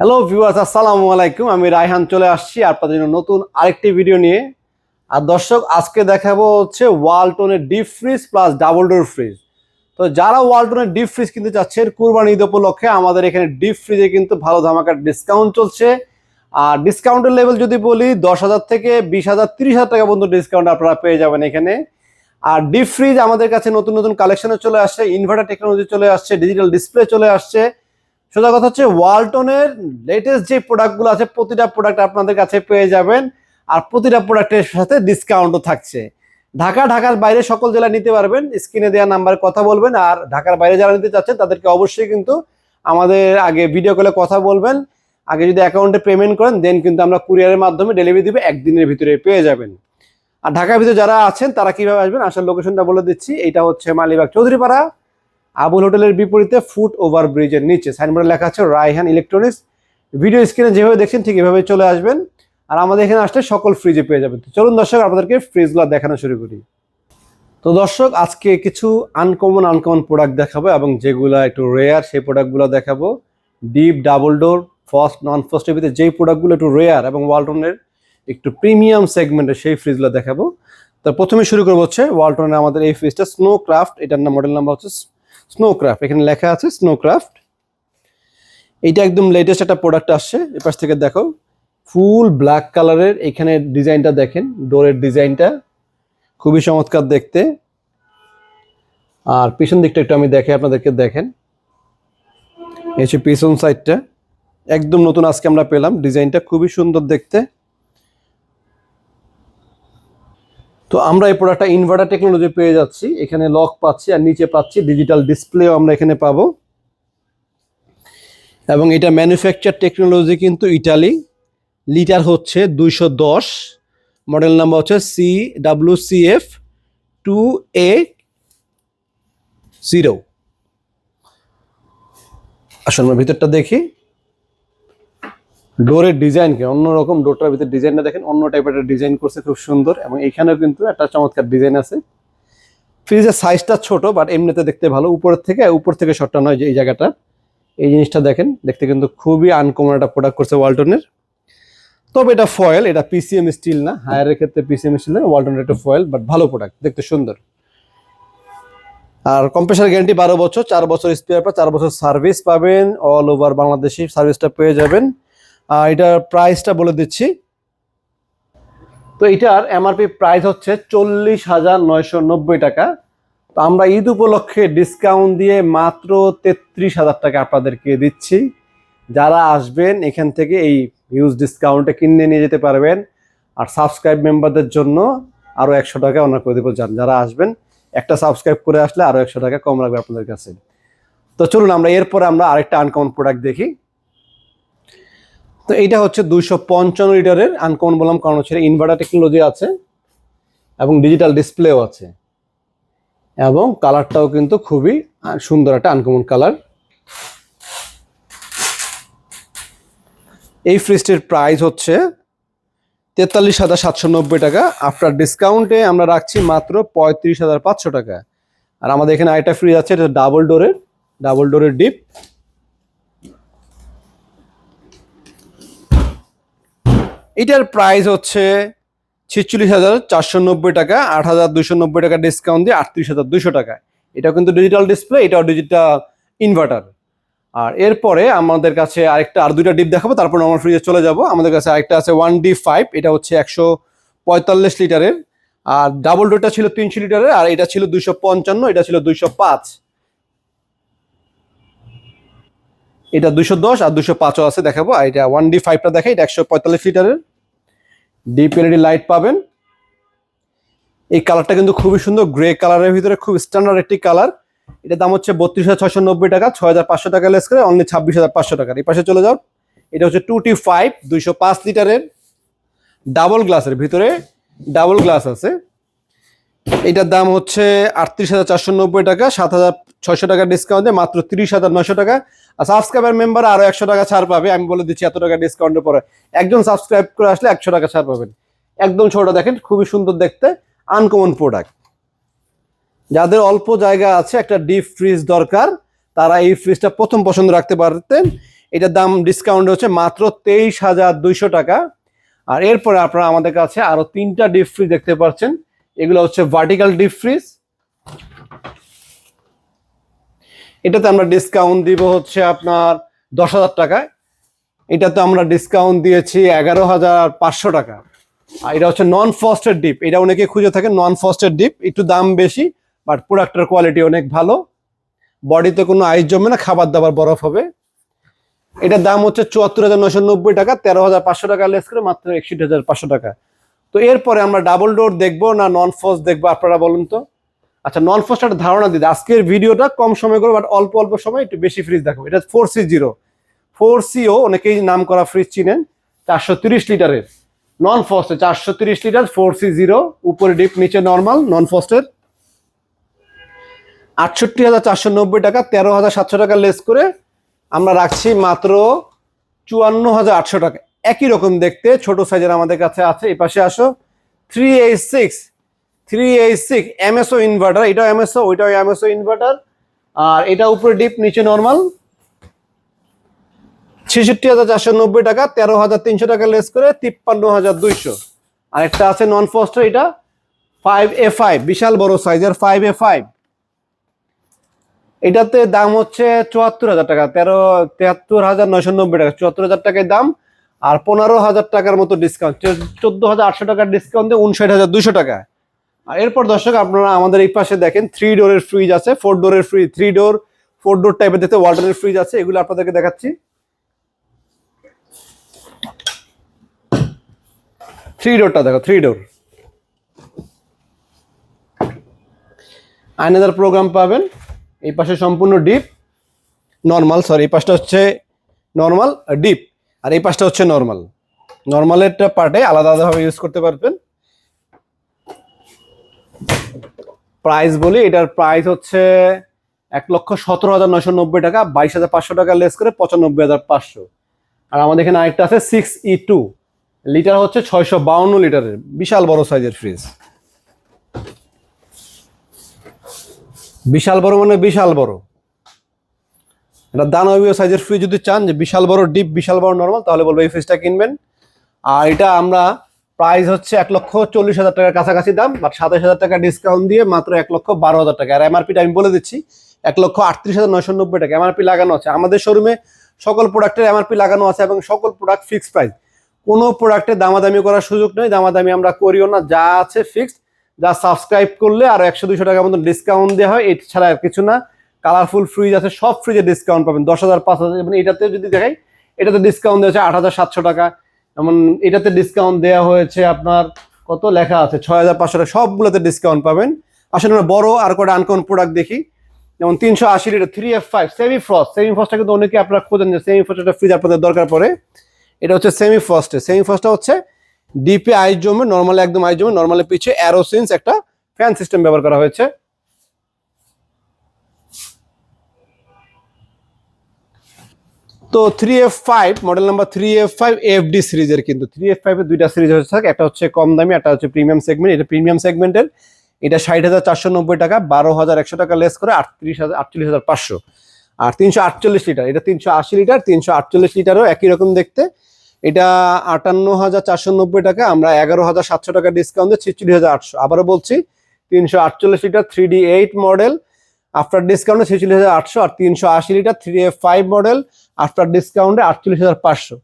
Hello viewers, আসসালামু আলাইকুম। আমি রায়হান চলে আসছি আপনাদের জন্য নতুন আরেকটি ভিডিও নিয়ে। আর দর্শক, আজকে দেখাবো হচ্ছে ওয়ালটনের deep fridge plus double door fridge. তো যারা ওয়ালটনের ডিপ ফ্রিজ কিনতে চাচ্ছেন কুরবানি ঈদ উপলক্ষে, আমাদের এখানে ডিপ ফ্রিজে কিন্তু ভালো ধামাকার ডিসকাউন্ট চলছে। আর ডিসকাউন্টের লেভেল যদি বলি, 10,000 থেকে 20,000 30,000 টাকা পর্যন্ত ডিসকাউন্ট আপনারা পেয়ে যাবেন এখানে। আর ডিপ ফ্রিজ আমাদের কাছে নতুন নতুন কালেকশনে চলে আসছে, ইনভার্টার টেকনোলজি চলে আসছে, ডিজিটাল ডিসপ্লে চলে আসছে। সোজা কথা হচ্ছে, ওয়ালটনের লেটেস্ট যে প্রোডাক্টগুলো আছে প্রতিটা প্রোডাক্ট আপনাদের কাছে পেয়ে যাবেন। আর প্রতিটা প্রোডাক্টের সাথে ডিসকাউন্টও থাকছে। ঢাকার বাইরে সকল জেলায় নিতে পারবেন। স্ক্রিনে দেওয়া নাম্বারে কথা বলবেন। আর ঢাকার বাইরে যারা নিতে চাচ্ছেন তাদেরকে অবশ্যই কিন্তু আমাদের আগে ভিডিও কলে কথা বলবেন। আগে যদি অ্যাকাউন্টে পেমেন্ট করেন দেন কিন্তু আমরা কুরিয়ারের মাধ্যমে ডেলিভারি দিবে, একদিনের ভিতরে পেয়ে যাবেন। আর ঢাকার ভিতরে যারা আছেন তারা কিভাবে আসবেন, আসার লোকেশনটা বলে দিচ্ছি। এটা হচ্ছে মালিবাগ চৌধুরীপাড়া, আবুল হোটেলের বিপরীতে ফুট ওভার ব্রিজের নিচে সাইনবোর্ডে লেখা আছে রায়হান ইলেকট্রনিক্স। ভিডিও স্ক্রিনে যেভাবে দেখছেন ঠিক এভাবে চলে আসবেন। আর আমাদের এখানে আসলে সকল ফ্রিজে পেয়ে যাবেন। চলুন দর্শক, আপনাদেরকে ফ্রিজগুলো দেখানো শুরু করি। তো দর্শক, আজকে কিছু আনকমন প্রোডাক্ট দেখাবো এবং যেগুলো একটু রেয়ার সেই প্রোডাক্টগুলো দেখাবো। ডিপ, ডাবল ডোর, ফার্স্ট, নন ফার্স্টের ভিতরে যেই প্রোডাক্টগুলো একটু রেয়ার এবং ওয়ালটনের একটু প্রিমিয়াম সেগমেন্টের সেই ফ্রিজগুলো দেখাবো। তো প্রথমে শুরু করবো হচ্ছে ওয়ালটনের আমাদের এই ফ্রিজটা স্নো ক্রাফট। এটার মডেল নাম্বার হচ্ছে স্নো ক্রাফট, এখানে লেখা আছে স্নো ক্রাফট। এইটা একদম লেটেস্ট একটা প্রোডাক্ট আসছে। এপাশ থেকে দেখো, ফুল ব্ল্যাক কালারের। এখানে ডিজাইনটা দেখেন, ডোরের ডিজাইনটা খুবই চমৎকার দেখতে। আর পিছন দিকটা একটু আমি দেখে আপনাদেরকে দেখেন, এই হচ্ছে পিছন সাইডটা একদম নতুন আজকে আমরা পেলাম। ডিজাইনটা খুবই সুন্দর দেখতে। তো আমরা এই প্রোডাক্টটা ইনভার্টার টেকনোলজি পেয়ে যাচ্ছি, এখানে লক পাচ্ছি আর নিচে পাচ্ছি ডিজিটাল ডিসপ্লেও আমরা এখানে পাবো। এবং এটা ম্যানুফ্যাকচার টেকনোলজি কিন্তু ইটালি। লিটার হচ্ছে 210, মডেল নাম্বার হচ্ছে CWCF 2A0। আসলে আমরা ভিতরটা দেখি। ডোরের ডিজাইনকে অন্যরকম, ডোরটার ভিতরে ডিজাইনটা দেখেন, অন্য টাইপের একটা ডিজাইন করছে, খুব সুন্দর। এবং এখানেও কিন্তু একটা চমৎকার ডিজাইন আছে। ফ্রিজের সাইজটা ছোট, বাট এমনিতে দেখতে ভালো। উপর থেকে শটটা নয়, যে এই জায়গাটা, এই জিনিসটা দেখেন, দেখতে কিন্তু খুবই আনকমন একটা প্রোডাক্ট করছে ওয়ালটনের। তবে এটা ফয়েল, এটা পিসিএম স্টিল না। হায়ারের ক্ষেত্রে পিসিএম স্টিল না, ওয়ালটনের একটা ফয়েল, বাট ভালো প্রোডাক্ট, দেখতে সুন্দর। আর কম্প্রেসার গ্যারান্টি 12 বছর, 4 বছর স্পেয়ার পার্ট, 4 বছর সার্ভিস পাবেন। অল ওভার বাংলাদেশি সার্ভিসটা পেয়ে যাবেন। আর এটার প্রাইসটা বলে দিচ্ছি। তো এটার এমআরপি প্রাইস হচ্ছে 40,990 টাকা। তো আমরা ঈদ উপলক্ষে ডিসকাউন্ট দিয়ে মাত্র 33,000 টাকা আপনাদেরকে দিচ্ছি। যারা আসবেন এখান থেকে এই হিউজ ডিসকাউন্টে কিনে নিয়ে যেতে পারবেন। আর সাবস্ক্রাইব মেম্বারদের জন্য আরও 100 টাকা অনার করে দেবো। যারা আসবেন, একটা সাবস্ক্রাইব করে আসলে আরও 100 টাকা কম লাগবে আপনাদের কাছে। তো চলুন এরপরে আমরা আরেকটা আনকমন প্রোডাক্ট দেখি। তো এইটা হচ্ছে 255 লিটারের। আনকমন বললাম কারণ হচ্ছে ইনভার্টার টেকনোলজি আছে এবং ডিজিটাল ডিসপ্লেও আছে। এবং কালারটাও কিন্তু খুবই সুন্দর একটা আনকমন কালার। এই ফ্রিজটির প্রাইস হচ্ছে 43,790 টাকা। আফটার ডিসকাউন্টে আমরা রাখছি মাত্র 35,500 টাকা। আর আমাদের এখানে আরেকটা ফ্রিজ আছে, এটা ডাবল ডোরের ডিপ। এটার প্রাইস হচ্ছে 46,490 টাকা। 8,290 টাকা ডিসকাউন্ট দিয়ে 38,200 টাকা। এটাও কিন্তু ডিজিটাল ডিসপ্লে, এটাও ডিজিটাল ইনভার্টার। আর এরপরে আমাদের কাছে আর দুইটা ডিপ দেখাবো, তারপর নরমাল ফ্রিজে চলে যাব। আমাদের কাছে আরেকটা আছে 1D5, এটা হচ্ছে 145 লিটারের। আর ডাবল ডোরটা ছিল 300 লিটারের, আর এটা ছিল 255, এটা ছিল 205। এটা 210 আর 205ও আছে, দেখাবো। আর এটা 1D5টা দেখে, এটা 145 লিটারের। ডিপ এলইডি লাইট পাবেন। এই কালারটা কিন্তু খুবই সুন্দর, গ্রে কালারের ভিতরে খুব স্ট্যান্ডার্ড একটি কালার। এটার দাম হচ্ছে 32,690 টাকা, 6,500 টাকা লেস করে অনলি 26,500 টাকা। এই পাশে চলে যাও, এটা হচ্ছে 2T5 205 লিটারের, ডাবল গ্লাসের ভিতরে ডাবল গ্লাস আছে। এটার দাম হচ্ছে 38,490 টাকা, 7,600 টাকা ডিসকাউন্টে মাত্র 30,900 টাকা। আর সাবস্ক্রাইবার মেম্বার আরো 100 টাকা ছাড় পাবে। আমি বলে দিচ্ছি এত টাকা ডিসকাউন্টের পরে একজন সাবস্ক্রাইব করে আসলে 100 টাকা ছাড় পাবেন। একদম ছোট, দেখেন খুবই সুন্দর দেখতে, আনকমন প্রোডাক্ট। যাদের অল্প জায়গা আছে, একটা ডিপ ফ্রিজ দরকার, তারা এই ফ্রিজটা প্রথম পছন্দ রাখতে পারতেন। এটার দাম ডিসকাউন্ট হচ্ছে মাত্র 23,200 টাকা। আর এরপরে আপনারা আমাদের কাছে আরো 3টা ডিপ ফ্রিজ দেখতে পাচ্ছেন, এগুলো হচ্ছে ভার্টিক্যাল ডিপ ফ্রিজ। এটাতে আমরা ডিসকাউন্ট দিব হচ্ছে আপনার 10,000 টাকায়। এটাতে আমরা ডিসকাউন্ট দিয়েছি 11,500 টাকা। আর এটা হচ্ছে নন ফ্রস্টেড ডিপ, এটা অনেকে খুঁজে থাকে নন ফ্রস্টেড ডিপ, একটু দাম বেশি বাট প্রোডাক্টের কোয়ালিটি অনেক ভালো, বডিতে কোনো আইস জমবে না, খাবার দাবার বরফ হবে। এটার দাম হচ্ছে 74,990 টাকা, 13,500 টাকা লেস করে মাত্র 61,500 টাকা। তো এরপরে আমরা ডাবল ডোর দেখবো না নন ফ্রস্ট দেখবো আপনারা বলুন তো। আচ্ছা, নন ফ্রস্ট একটা ধারণা দিই, আজকের ভিডিওটা কম সময় করে বাট অল্প অল্প সময় একটু বেশি ফ্রিজ দেখো। এটা 4C0 4CO, অনেকেই নাম করা ফ্রিজ চিনেন, 430 লিটারের নন ফ্রস্টের, 430 লিটার 4C0, উপরে ডিপ নিচে নর্মাল নন ফ্রস্টের। 68,490 টাকা, 13,700 টাকা লেস করে আমরা রাখছি মাত্র 54,800 টাকা। একই রকম দেখতে ছোট সাইজের আমাদের কাছে আছে। এই পাশে আসো, 3H6 MSO ইনভার্টার, এটাও MSO ওইটাও MSO ইনভার্টার, আর এটা উপরে ডিপ নিচে নর্মাল। 66,490 টাকা, 13,300 টাকা লেস করে 53,200। আরেকটা আছে নন ফ্রস্টের, এটা 5A5, বিশাল বড় সাইজের 5A5। এটাতে দাম হচ্ছে 74,000 টাকা, 73,990 টাকা, 74,000 টাকায় দাম। আর 15,000 টাকার মতো ডিসকাউন্ট, 14,800 টাকার ডিসকাউন্ট দিয়ে 59,200 টাকা। আর এরপর দর্শক আপনারা আমাদের এই পাশে দেখেন 3 ডোরের ফ্রিজ আছে, 4 ডোরের ফ্রিজ, 3 ডোর 4 ডোর টাইপের দেখতে ওয়াটারের ফ্রিজ আছে, এগুলো আপনাদেরকে দেখাচ্ছি। 3 ডোরটা দেখো, 3 ডোর আয়নাদার প্রোগ্রাম পাবেন। এই পাশে সম্পূর্ণ ডিপ নর্মাল, সরি এই পাশটা হচ্ছে নর্মাল ডিপ, আর এই পাশটা হচ্ছে নর্মাল। নর্মালেরটা পার্টে আলাদা আলাদাভাবে ইউজ করতে পারবেন। প্রাইস বলি, এটার প্রাইস হচ্ছে 1,17,990 টাকা, 22,500 টাকা লেস করে 95,500। আর আমাদের এখানে আরেকটা আছে 6E2, লিটার হচ্ছে 652 লিটারের, বিশাল বড় সাইজের ফ্রিজ। বিশাল বড় মানে বিশাল বড়, এটা দানবীয় সাইজের ফ্রিজ। যদি চান যে বিশাল বড় ডিপ, বিশাল বড় নর্মাল, তাহলে বলবো এই ফ্রিজটা কিনবেন। আর এটা আমরা প্রাইস হচ্ছে 1,40,000 টাকার কাছাকাছি দাম, বাট 27,000 টাকা ডিসকাউন্ট দিয়ে মাত্র 1,12,000 টাকা। আর এমআরপিটা আমি বলে দিচ্ছি 1,38,990 টাকা এমআরপি লাগানো আছে। আমাদের শোরুমে সকল প্রোডাক্টের এমআরপি লাগানো আছে এবং সকল প্রোডাক্ট ফিক্সড প্রাইস, কোনো প্রোডাক্টে দামাদামি করার সুযোগ নেই, দামাদামি আমরা করিও না, যা আছে ফিক্সড। যা সাবস্ক্রাইব করলে আরো 100-200 টাকার মতো ডিসকাউন্ট দেওয়া হয়, এছাড়া আর কিছু না। কালারফুল ফ্রিজ আছে, সব ফ্রিজে ডিসকাউন্ট পাবেন 10,000, 5,000। এবং এটাতে যদি দেখাই, এটাতে ডিসকাউন্ট দেওয়া হচ্ছে 8,700 টাকা, যেমন এটাতে ডিসকাউন্ট দেওয়া হয়েছে আপনার কত লেখা আছে 6,500 টাকা, সবগুলোতে ডিসকাউন্ট পাবেন। আসলে আমরা বড় আর কটা আনকমন প্রোডাক্ট দেখি, যেমন 380 লিটার 3F5 সেমি ফ্রস্টটা কিন্তু অনেকে আপনারা খোঁজেন যে সেমি ফ্রস্ট একটা ফ্রিজ আপনাদের দরকার পড়ে। এটা হচ্ছে সেমি ফ্রস্টটা হচ্ছে ডিপে আইস জমে, নর্মালি একদম আইস জমে, নর্মালি পিছে অ্যারোসিন্স একটা ফ্যান সিস্টেম ব্যবহার করা হয়েছে। তো 3F5 model number 3F5 FD সিরিজের, কিন্তু 3F5 এর দুইটা সিরিজ হচ্ছে, একটা হচ্ছে কম দামি, একটা হচ্ছে প্রিমিয়াম সেগমেন্ট। এটা প্রিমিয়াম সেগমেন্টের, এটা 60,490 টাকা, 12,100 টাকা লেস করে 48,500। আর 348 লিটার, এটা 380 লিটার, 348 লিটারও একই রকম দেখতে। এটা 58,490 টাকা, আমরা 11,700 টাকা ডিসকাউন্ট দিয়ে 46,800। আবারও বলছি 348 লিটার 3D8 মডেল আফটার ডিসকাউন্টে 46,800। আর 380 লিটার 3F5 মডেল আফটার ডিসকাউন্টে 48,500।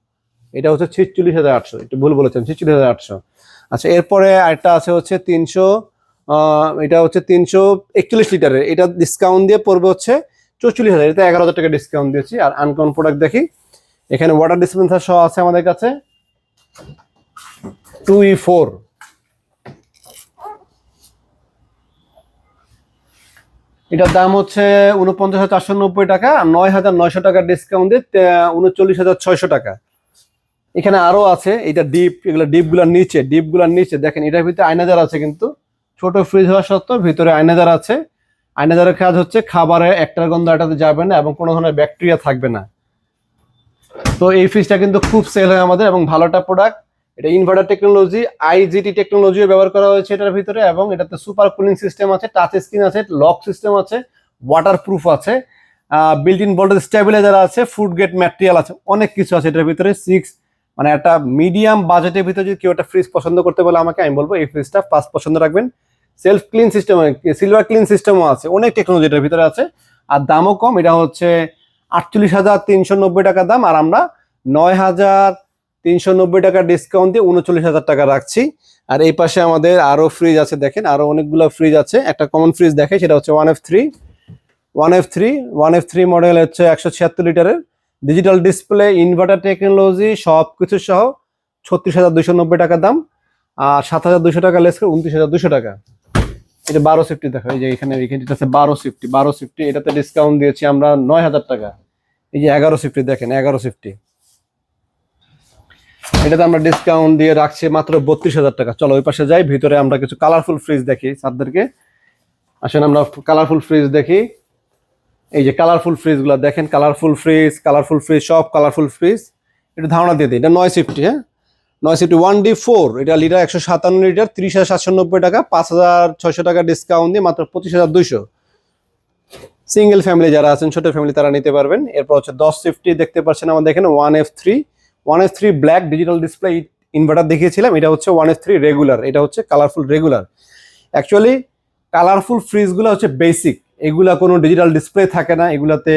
এটা হচ্ছে 46,800, একটু ভুল বলেছেন, 46,800। আচ্ছা, এরপরে আরেকটা আছে হচ্ছে 300, এটা হচ্ছে 341 লিটারের, এটা ডিসকাউন্ট দিয়ে পড়বে হচ্ছে 44,000, এটা 11,000 টাকা ডিসকাউন্ট দিয়েছি। আর আনকমন প্রোডাক্ট দেখি, এখানে ওয়াটার ডিসপেন্সার সহ আছে আমাদের কাছে 2E4, এটার দাম হচ্ছে 49,490 টাকা, 9,900 টাকা ডিসকাউন্ট দিয়ে 39,600 টাকা। এখানে আরো আছে, এটা ডিপ, এগুলো ডিপগুলোর নিচে দেখেন, এটার ভিতরে আয়নাদার আছে, কিন্তু ছোট ফ্রিজ হওয়া সত্ত্বেও ভিতরে আয়নাদার আছে। আয়নাদারের কাজ হচ্ছে খাবারে একটার গন্ধ এটাতে যাবে না এবং কোনো ধরনের ব্যাকটেরিয়া থাকবে না। তো এই ফ্রিজটা কিন্তু খুব সেল হয় আমাদের এবং ভালোটা প্রোডাক্ট। এটা ইনভার্টার টেকনোলজি, আইজিটি টেকনোলজিও ব্যবহার করা হয়েছে এটার ভিতরে, এবং এটাতে সুপার কুলিং সিস্টেম আছে, টাচ স্ক্রিন আছে, লক সিস্টেম আছে, ওয়াটার প্রুফ আছে। বিল্ট ইন ভোল্টেজ স্টেবিলাইজার আছে, ফুড গ্রেড ম্যাটেরিয়াল আছে, অনেক কিছু আছে এটার ভিতরে। মানে একটা মিডিয়াম বাজেটের ভিতরে যদি কেউ একটা ফ্রিজ পছন্দ করতে বলে আমাকে, আমি বলবো এই ফ্রিজটা ফার্স্ট পছন্দ রাখবেন। Self clean system, silver clean সিস্টেমও আছে, অনেক টেকনোলজি এটার ভিতরে আছে, আর দামও কম। এটা হচ্ছে 48,390 টাকা দাম, আর আমরা 9,390 টাকা ডিসকাউন্ট দিয়ে 39,000 টাকা রাখছি। আর এই পাশে আমাদের আরো ফ্রিজ আছে, দেখেন আরো অনেকগুলো ফ্রিজ আছে। একটা কমন ফ্রিজ দেখে, সেটা হচ্ছে 1F3 মডেল, হচ্ছে 176 লিটারের, ডিজিটাল ডিসপ্লে, ইনভার্টার টেকনোলজি সব কিছু সহ 36,290 টাকা দাম, আর 7,200 টাকা লেস করে 29,200 টাকা। এটা 12 সিফটি দেখো, এই যে এখানে এটা আছে 12 সিফটি, এটাতে ডিসকাউন্ট দিয়েছি আমরা 9,000 টাকা। এই যে 11 সিফটি দেখেন, 11 সিফটি, এটাতে আমরা ডিসকাউন্ট দিয়ে রাখছি মাত্র 32,000 টাকা। চলো ওই পাশে যাই, ভিতরে আমরা কিছু কালারফুল ফ্রিজ দেখি স্যারদেরকে। আসেন আমরা কালারফুল ফ্রিজ দেখি। এই যে কালারফুল ফ্রিজগুলো দেখেন, কালারফুল ফ্রিজ সব কালারফুল ফ্রিজ। এটা ধারণা দিয়ে দিই, এটা 9 সিফটি, হ্যাঁ 9 সিফটি 1D4, এটা লিটার 157 লিটার, 30,790 টাকা, 5,600 টাকা ডিসকাউন্ট দিয়ে মাত্র 25,200। সিঙ্গেল ফ্যামিলি যারা আছেন, ছোট ফ্যামিলি, তারা নিতে পারবেন। এরপর হচ্ছে 10 সিফটি দেখতে পাচ্ছেন আমাদের এখানে 1F3 black digital display inverter দেখিয়েছিলাম, এটা হচ্ছে 1F3 রেগুলার, এটা হচ্ছে কালারফুল রেগুলার। অ্যাকচুয়ালি কালারফুল ফ্রিজগুলো হচ্ছে বেসিক, এগুলা কোনো ডিজিটাল ডিসপ্লে থাকে না, এগুলাতে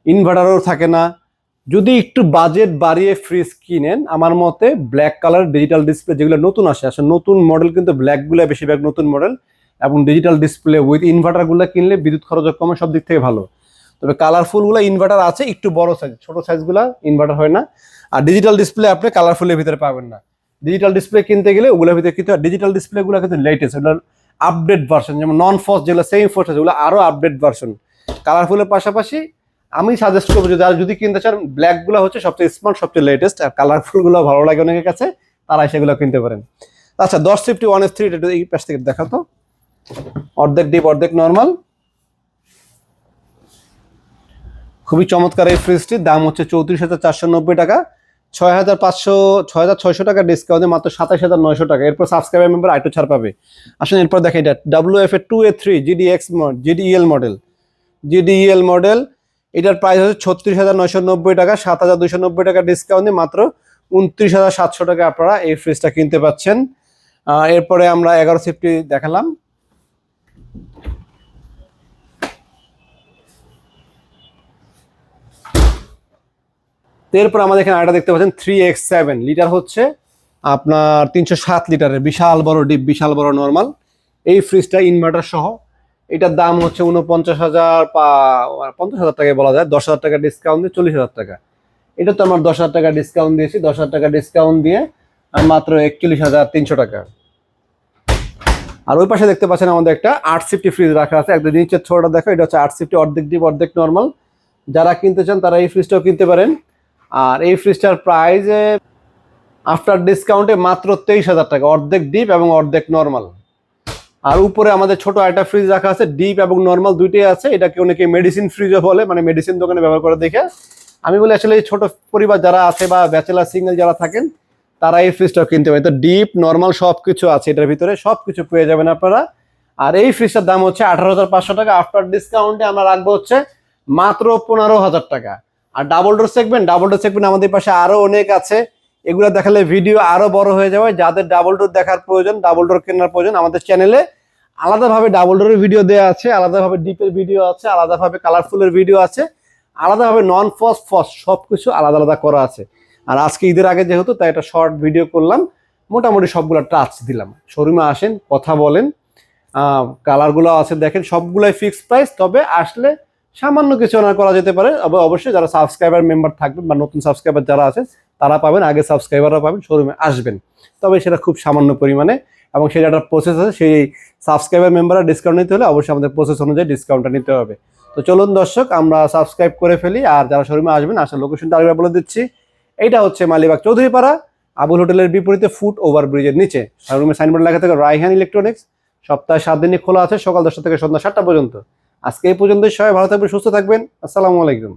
ইনভার্টারও থাকে না। যদি একটু বাজেট বাড়িয়ে ফ্রিজ কিনেন, আমার মতে ব্ল্যাক কালার ডিজিটাল ডিসপ্লে যেগুলো নতুন আসে নতুন মডেল, কিন্তু ব্ল্যাকগুলো বেশিরভাগ নতুন মডেল, এবং ডিজিটাল ডিসপ্লে উইথ ইনভার্টারগুলো কিনলে বিদ্যুৎ খরচও কমে, সব দিক থেকে ভালো। তবে কালারফুলগুলো ইনভার্টার আছে, একটু বড় সাইজ, ছোট সাইজগুলো ইনভার্টার হয় না। আর ডিজিটাল ডিসপ্লে আপনি কালারফুলের ভিতরে পাবেন না। ডিজিটাল ডিসপ্লে কিনতে গেলে ওগুলোর ভিতরে কিন্তু ডিজিটাল ডিসপ্লেগুলো কিন্তু লেটেস্ট, ওগুলো আপডেট ভার্সন, যেমন নন ফস যেগুলো সেম ফস আছে, ওগুলো আরও আপডেট ভার্সন। কালারফুলের পাশাপাশি আমি সাজেস্ট করবো যদি কিনতে চান, ব্ল্যাকগুলো হচ্ছে সবচেয়ে স্মার্ট, সবচেয়ে লেটেস্ট, আর কালারফুলগুলো ভালো লাগে অনেকের কাছে, তারা সেগুলো কিনতে পারেন। আচ্ছা 10 সিফটি 1F3, এটা এই পাশ থেকে দেখাতো, অর্ধেক ডিপ অর্ধেক নর্মাল, খুবই চমৎকার এই ফ্রিজটির দাম হচ্ছে 34,490 টাকা, 6,600 টাকা ডিসকাউন্টে মাত্র 27,900 টাকা। এরপর সাবস্ক্রাইবার মেম্বার আইটু ছাড় পাবে। আসেন এরপর দেখেন, এটা WF2A3 GDEL মডেল, এটার প্রাইস হচ্ছে 36,990 টাকা, 7,290 টাকা ডিসকাউন্টে মাত্র 29,700 টাকা আপনারা এই ফ্রিজটা কিনতে পাচ্ছেন। এরপরে আমরা 11 সিফটি দেখালাম। এরপর আমাদের এখানে আরেকটা দেখতে পাচ্ছেন 3X7 লিটার, হচ্ছে আপনার 307 লিটারের, বিশাল বড় ডিপ, বিশাল বড় নর্মাল। এই ফ্রিজটা ইনভার্টার সহ, এটার দাম হচ্ছে 50,000 টাকায় বলা যায়, 10,000 টাকা ডিসকাউন্ট দিয়ে 40,000 টাকা। এটা তো আমার 10,000 টাকা ডিসকাউন্ট দিয়েছি, 10,000 টাকা ডিসকাউন্ট দিয়ে মাত্র 41,300 টাকা। আর ওই পাশে দেখতে পাচ্ছেন আমাদের একটা 8 সিফটি ফ্রিজ রাখা আছে, একদম নিচের ছোটটা দেখো, এটা হচ্ছে 8 সিফটি, অর্ধেক ডিপ অর্ধেক নর্মাল। যারা কিনতে চান তারা এই ফ্রিজটাও কিনতে পারেন। আর এই ফ্রিজটার প্রাইস আফটার ডিসকাউন্টে মাত্র 23,000 টাকা, অর্ধেক ডিপ এবং অর্ধেক নর্মাল। আর উপরে আমাদের ছোট একটা ফ্রিজ রাখা আছে, ডিপ এবং নর্মাল দুইটাই আছে। এটাকে অনেকে মেডিসিন ফ্রিজও বলে, মানে মেডিসিন দোকানে ব্যবহার করে দেখে। আমি বলি আসলে এই ছোট পরিবার যারা আছে বা ব্যাচেলার সিঙ্গেল যারা থাকেন, তারা এই ফ্রিজটাও কিনতে পারে। তো ডিপ নর্মাল সব কিছু আছে এটার ভিতরে, সব কিছু পেয়ে যাবেন আপনারা। আর এই ফ্রিজটার দাম হচ্ছে 18,500 টাকা, আফটার ডিসকাউন্টে আমরা রাখবো হচ্ছে মাত্র 15,000 টাকা। আর ডাবল ডোর সেগমেন্ট আমাদের পাশে আরো অনেক আছে, এগুলো দেখালে ভিডিও আরো বড় হয়ে যাবে। যাদের ডাবল ডোর দেখার প্রয়োজন, ডাবল ডোর কেনার প্রয়োজন, আমাদের চ্যানেলে আলাদাভাবে ডাবল ডোরের ভিডিও দেওয়া আছে, আলাদাভাবে ডিপের ভিডিও আছে, আলাদাভাবে কালারফুলের ভিডিও আছে, আলাদাভাবে নন ফস সবকিছু আলাদা আলাদা করা আছে। আর আজকে ঈদের আগে যেহেতু, তাই একটা শর্ট ভিডিও করলাম, মোটামুটি সবগুলো টাচ দিলাম। শোরুমে আসেন, কথা বলেন, কালারগুলো আছে দেখেন, সবগুলাই ফিক্সড প্রাইস। তবে আসলে সামান্য কিছু অনার করা যেতে পারে। অবশ্যই যারা সাবস্ক্রাইবার মেম্বার থাকবেন বা নতুন সাবস্ক্রাইবার যারা আছেন, তারা পাবেন, আগে সাবস্ক্রাইবাররা পাবেন, শোরুমে আসবেন। তবে সেটা খুব সামান্য পরিমাণে, এবং সেটা একটা প্রসেস আছে, সেই সাবস্ক্রাইবার মেম্বাররা ডিসকাউন্ট নিতে হলে অবশ্যই আমাদের প্রসেস অনুযায়ী ডিসকাউন্টটা নিতে হবে। তো চলুন দর্শক, আমরা সাবস্ক্রাইব করে ফেলি। আর যারা শোরুমে আসবেন, আসার লোকেশনটা আরেকবার বলে দিচ্ছি। এইটা হচ্ছে মালিবাগ চৌধুরীপাড়া, আবুল হোটেলের বিপরীতে ফুট ওভার ব্রিজের নিচে। শোরুমের সাইনবোর্ড লেখা থাকে রায়হান ইলেকট্রনিক্স। সপ্তাহে 7 দিনই খোলা আছে, সকাল 10টা থেকে সন্ধ্যা 7টা পর্যন্ত। আজকে এই পর্যন্ত, সবাই ভালো থাকবেন, সুস্থ থাকবেন। আসসালামু আলাইকুম।